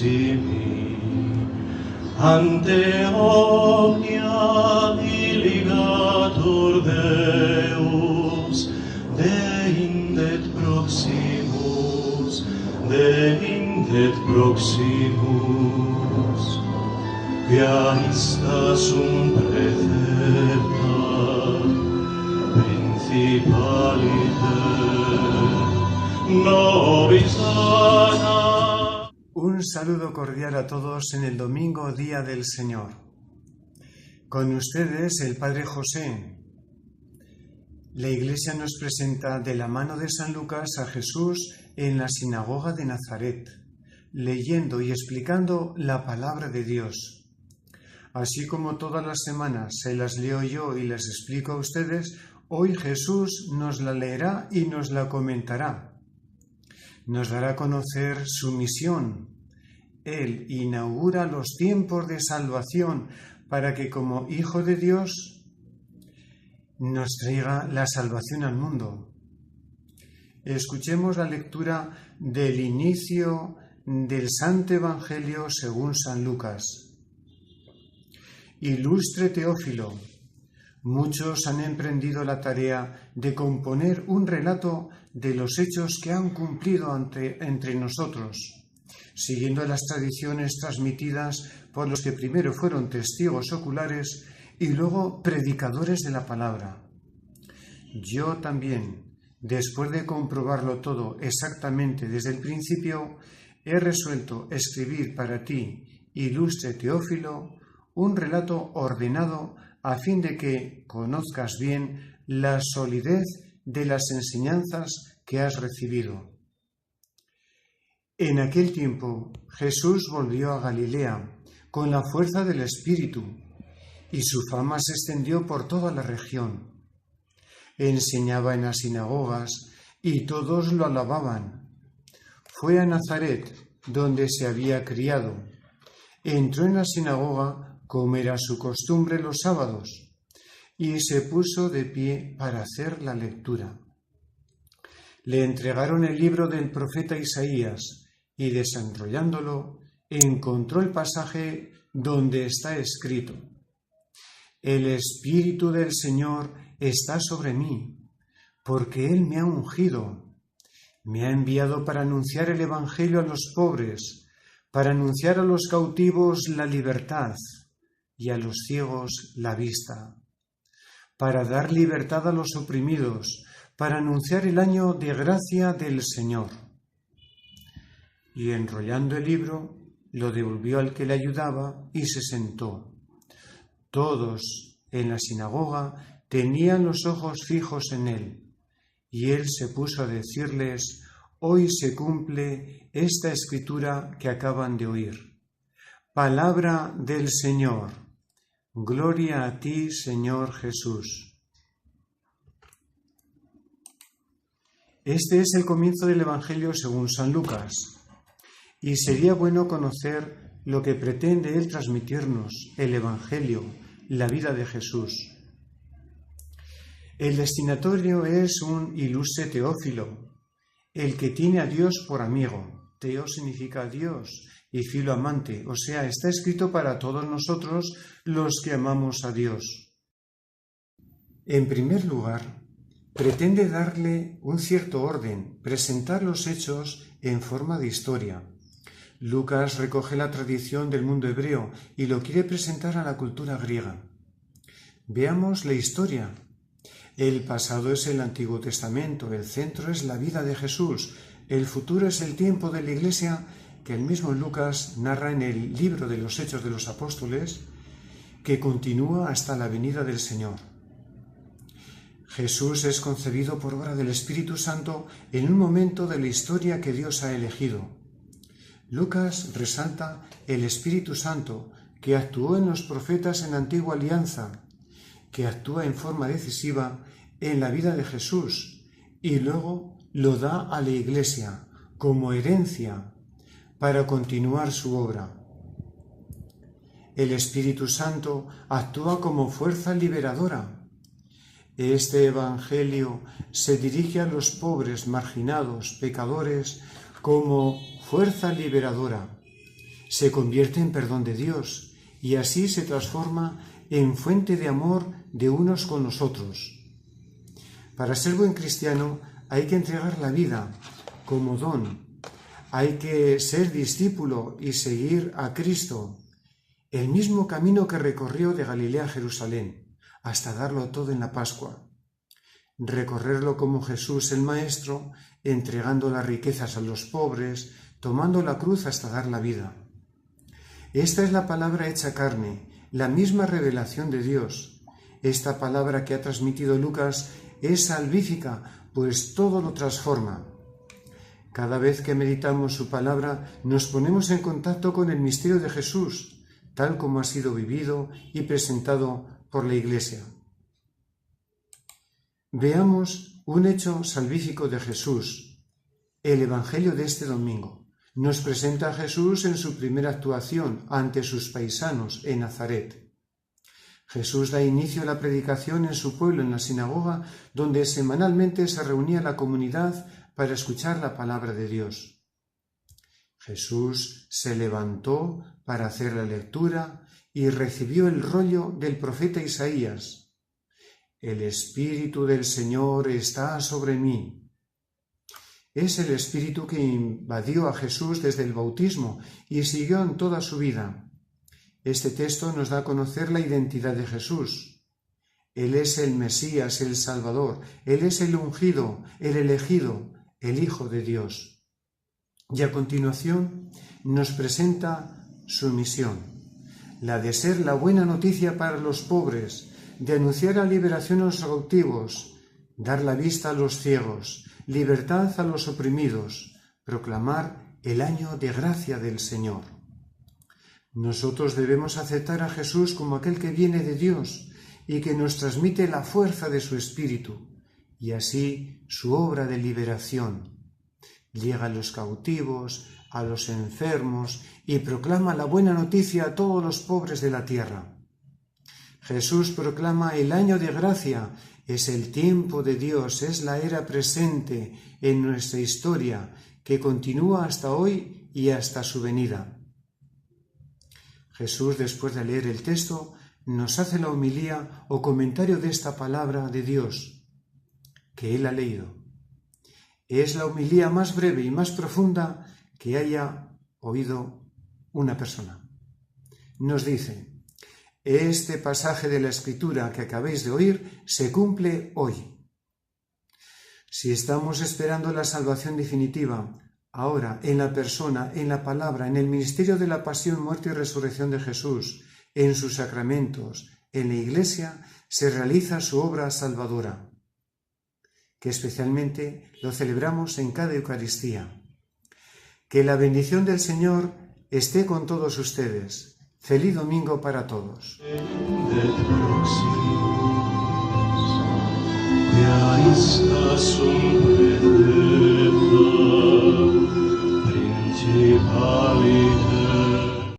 proximi, ante omnia iligatur Deus, deindet proximus, quia ista sum precepta, principaliter, nobis dana. Un saludo cordial a todos en el domingo, día del Señor. Con ustedes el Padre José. La Iglesia nos presenta de la mano de San Lucas a Jesús en la sinagoga de Nazaret, leyendo y explicando la palabra de Dios. Así como todas las semanas se las leo yo y las explico a ustedes, hoy Jesús nos la leerá y nos la comentará. Nos dará a conocer su misión. Él inaugura los tiempos de salvación para que como Hijo de Dios nos traiga la salvación al mundo. Escuchemos la lectura del inicio del Santo Evangelio según San Lucas. Ilustre Teófilo, muchos han emprendido la tarea de componer un relato de los hechos que han cumplido entre nosotros, siguiendo las tradiciones transmitidas por los que primero fueron testigos oculares y luego predicadores de la palabra. Yo también, después de comprobarlo todo exactamente desde el principio, he resuelto escribir para ti, ilustre Teófilo, un relato ordenado a fin de que conozcas bien la solidez de las enseñanzas que has recibido. En aquel tiempo Jesús volvió a Galilea con la fuerza del Espíritu, y su fama se extendió por toda la región. Enseñaba en las sinagogas y todos lo alababan. Fue a Nazaret, donde se había criado. Entró en la sinagoga, como era su costumbre los sábados, y se puso de pie para hacer la lectura. Le entregaron el libro del profeta Isaías, y desenrollándolo, encontró el pasaje donde está escrito: El Espíritu del Señor está sobre mí, porque Él me ha ungido, me ha enviado para anunciar el Evangelio a los pobres, para anunciar a los cautivos la libertad y a los ciegos la vista, para dar libertad a los oprimidos, para anunciar el año de gracia del Señor. Y enrollando el libro, lo devolvió al que le ayudaba y se sentó. Todos en la sinagoga tenían los ojos fijos en él, y él se puso a decirles: Hoy se cumple esta escritura que acaban de oír. Palabra del Señor. Gloria a ti, Señor Jesús. Este es el comienzo del Evangelio según San Lucas, y sería bueno conocer lo que pretende él transmitirnos, el Evangelio, la vida de Jesús. El destinatario es un ilustre Teófilo, el que tiene a Dios por amigo. Teo significa Dios y filo amante, o sea, está escrito para todos nosotros los que amamos a Dios. En primer lugar, pretende darle un cierto orden, presentar los hechos en forma de historia. Lucas recoge la tradición del mundo hebreo y lo quiere presentar a la cultura griega. Veamos la historia. El pasado es el Antiguo Testamento, el centro es la vida de Jesús, el futuro es el tiempo de la Iglesia que el mismo Lucas narra en el libro de los Hechos de los Apóstoles, que continúa hasta la venida del Señor. Jesús es concebido por obra del Espíritu Santo en un momento de la historia que Dios ha elegido. Lucas resalta el Espíritu Santo que actuó en los profetas en la antigua alianza, que actúa en forma decisiva en la vida de Jesús y luego lo da a la Iglesia como herencia para continuar su obra. El Espíritu Santo actúa como fuerza liberadora. Este Evangelio se dirige a los pobres, marginados, pecadores, como fuerza liberadora. se convierte en perdón de Dios y así se transforma en fuente de amor de unos con los otros. Para ser buen cristiano hay que entregar la vida como don. Hay que ser discípulo y seguir a Cristo, el mismo camino que recorrió de Galilea a Jerusalén, hasta darlo todo en la Pascua. Recorrerlo como Jesús el Maestro, entregando las riquezas a los pobres, tomando la cruz hasta dar la vida. Esta es la palabra hecha carne, la misma revelación de Dios. Esta palabra que ha transmitido Lucas es salvífica, pues todo lo transforma. Cada vez que meditamos su palabra, nos ponemos en contacto con el misterio de Jesús, tal como ha sido vivido y presentado por la Iglesia. Veamos un hecho salvífico de Jesús. El Evangelio de este domingo nos presenta a Jesús en su primera actuación ante sus paisanos en Nazaret. Jesús da inicio a la predicación en su pueblo, en la sinagoga, donde semanalmente se reunía la comunidad para escuchar la palabra de Dios. Jesús se levantó para hacer la lectura y recibió el rollo del profeta Isaías. El Espíritu del Señor está sobre mí. Es el Espíritu que invadió a Jesús desde el bautismo y siguió en toda su vida. Este texto nos da a conocer la identidad de Jesús. Él es el Mesías, el Salvador. Él es el ungido, el elegido, el Hijo de Dios. Y a continuación nos presenta su misión, la de ser la buena noticia para los pobres, de anunciar la liberación a los cautivos, dar la vista a los ciegos, libertad a los oprimidos, proclamar el año de gracia del Señor. Nosotros debemos aceptar a Jesús como aquel que viene de Dios y que nos transmite la fuerza de su Espíritu, y así su obra de liberación. Llega a los cautivos, a los enfermos y proclama la buena noticia a todos los pobres de la tierra. Jesús proclama el año de gracia, es el tiempo de Dios, es la era presente en nuestra historia que continúa hasta hoy y hasta su venida. Jesús, después de leer el texto, nos hace la homilía o comentario de esta palabra de Dios que él ha leído. Es la homilía más breve y más profunda que haya oído una persona. Nos dice: este pasaje de la Escritura que acabáis de oír se cumple hoy. Si estamos esperando la salvación definitiva, ahora, en la persona, en la palabra, en el ministerio de la pasión, muerte y resurrección de Jesús, en sus sacramentos, en la Iglesia, se realiza su obra salvadora, que especialmente lo celebramos en cada Eucaristía. Que la bendición del Señor esté con todos ustedes. Feliz domingo para todos. Ja ist das